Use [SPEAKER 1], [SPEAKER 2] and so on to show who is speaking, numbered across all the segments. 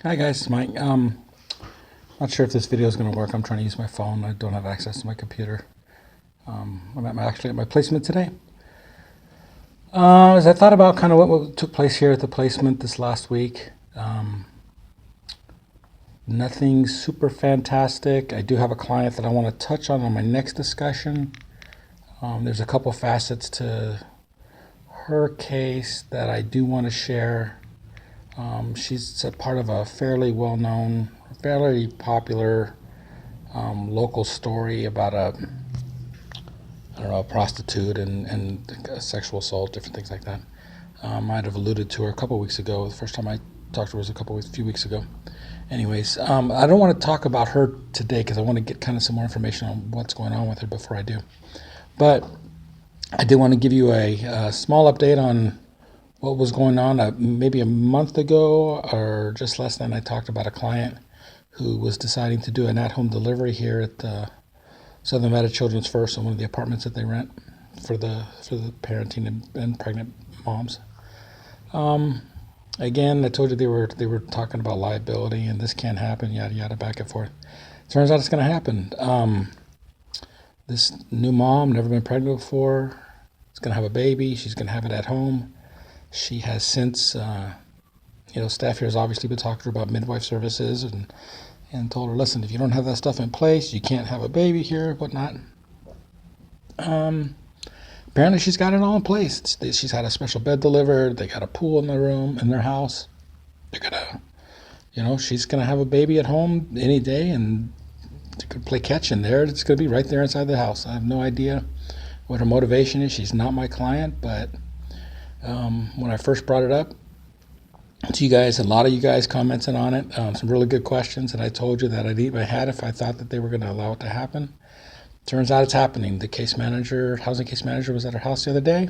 [SPEAKER 1] Hi guys, it's Mike. Not sure if this video is going to work. I'm trying to use my phone. I don't have access to my computer. Actually at my placement today. As I thought about kind of what took place here at the placement this last week, nothing super fantastic. I do have a client that I want to touch on my next discussion. There's a couple facets to her case that I do want to share. She's a part of a fairly well-known, fairly popular local story about I don't know, a prostitute and sexual assault, different things like that. I might have alluded to her a couple weeks ago. The first time I talked to her was a few weeks ago. Anyways, I don't want to talk about her today because I want to get kind of some more information on what's going on with her before I do. But I did want to give you a small update on what was going on. Maybe a month ago or just less than, I talked about a client who was deciding to do an at-home delivery here at the Southern Nevada Children's First, in one of the apartments that they rent for the parenting and pregnant moms. Again, I told you they were talking about liability and this can't happen, yada yada, back and forth. Turns out it's going to happen. This new mom, never been pregnant before, is going to have a baby. She's going to have it at home. She has since, staff here has obviously been talking to her about midwife services and told her, listen, if you don't have that stuff in place, you can't have a baby here, whatnot. Apparently, she's got it all in place. She's had a special bed delivered. They got a pool in their house. They're gonna, she's gonna have a baby at home any day, and they could play catch in there. It's gonna be right there inside the house. I have no idea what her motivation is. She's not my client, but when I first brought it up to you guys, a lot of you guys commented on it. Some really good questions, and I told you that I'd eat my hat if I thought that they were going to allow it to happen. Turns out it's happening. The housing case manager, was at her house the other day.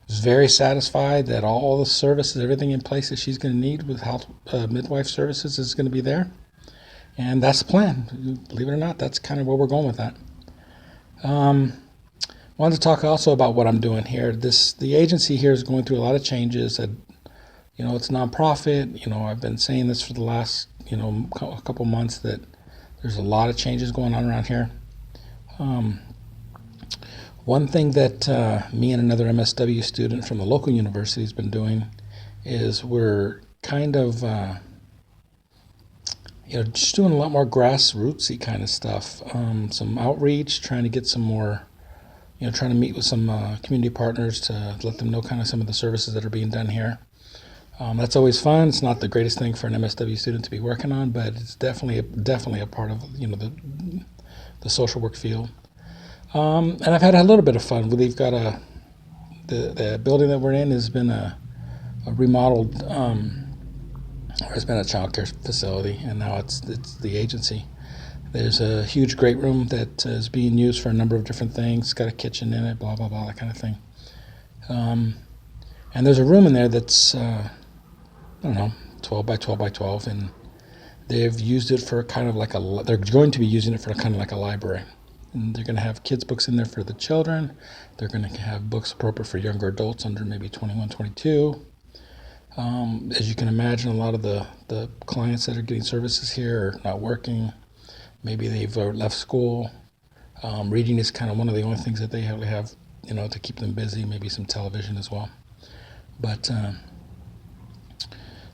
[SPEAKER 1] Was very satisfied that all the services, everything in place that she's going to need with health midwife services is going to be there, and that's the plan. Believe it or not, that's kind of where we're going with that. Wanted to talk also about what I'm doing here. The agency here is going through a lot of changes. It's nonprofit. I've been saying this for the last, a couple months, that there's a lot of changes going on around here. One thing that me and another MSW student from the local university has been doing is we're kind of, just doing a lot more grassrootsy kind of stuff. Some outreach, trying to get some more, trying to meet with some community partners to let them know kind of some of the services that are being done here. That's always fun. It's not the greatest thing for an MSW student to be working on, but it's definitely a part of the social work field. And I've had a little bit of fun. We've got the building that we're in has been a remodeled, or has been a child care facility, and now it's the agency. There's a huge great room that is being used for a number of different things. It's got a kitchen in it, blah blah blah, that kind of thing. And there's a room in there that's I don't know, 12 by 12 by 12, and they've used it for kind of like they're going to be using it for kind of like a library. And they're going to have kids' books in there for the children. They're going to have books appropriate for younger adults under maybe 21, 22. As you can imagine, a lot of the clients that are getting services here are not working. Maybe they've left school. Reading is kind of one of the only things that they have, to keep them busy, maybe some television as well. But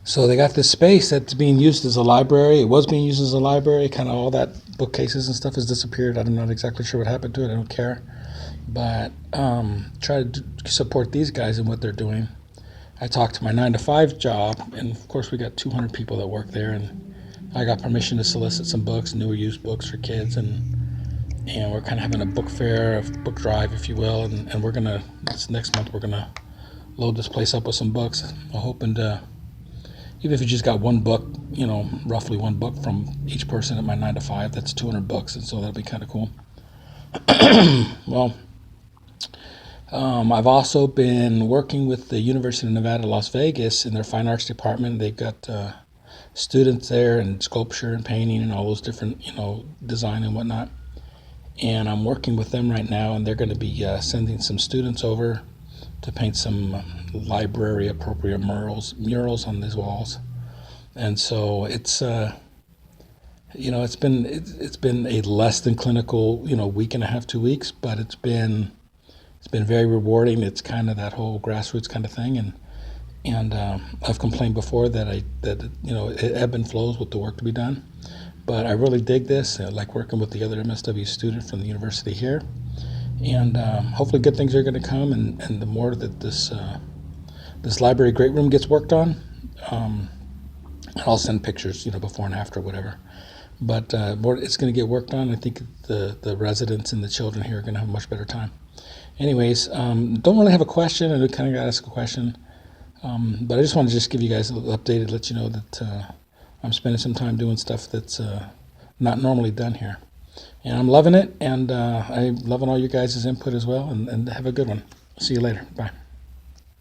[SPEAKER 1] so they got this space that's being used as a library. It was being used as a library. Kind of all that bookcases and stuff has disappeared. I'm not exactly sure what happened to it. I don't care. But try to support these guys in what they're doing. I talked to my 9 to 5 job, and of course we got 200 people that work there, and I got permission to solicit some books, new or used books for kids, and we're kind of having a book fair, a book drive, if you will, and we're gonna, this next month, we're gonna load this place up with some books. I'm hoping to, even if you just got one book, roughly one book from each person at my 9 to 5, that's 200 books, and so that'll be kind of cool. Well, I've also been working with the University of Nevada, Las Vegas in their fine arts department. They've got students there in sculpture and painting and all those different, design and whatnot. And I'm working with them right now, and they're going to be sending some students over to paint some library appropriate murals on these walls. And so it's been a less than clinical, week and a half, 2 weeks, but it's been very rewarding. It's kind of that whole grassroots kind of thing, and I've complained before that it ebb and flows with the work to be done, but I really dig this. I like working with the other MSW student from the university here, and hopefully good things are going to come. And the more that this library great room gets worked on, I'll send pictures, before and after, whatever. But more, it's going to get worked on. I think the residents and the children here are going to have a much better time. Anyways, don't really have a question. I kind of got to ask a question, but I just want to just give you guys a little update and let you know that I'm spending some time doing stuff that's not normally done here. And I'm loving it, and I'm loving all you guys' input as well, and have a good one. See you later. Bye.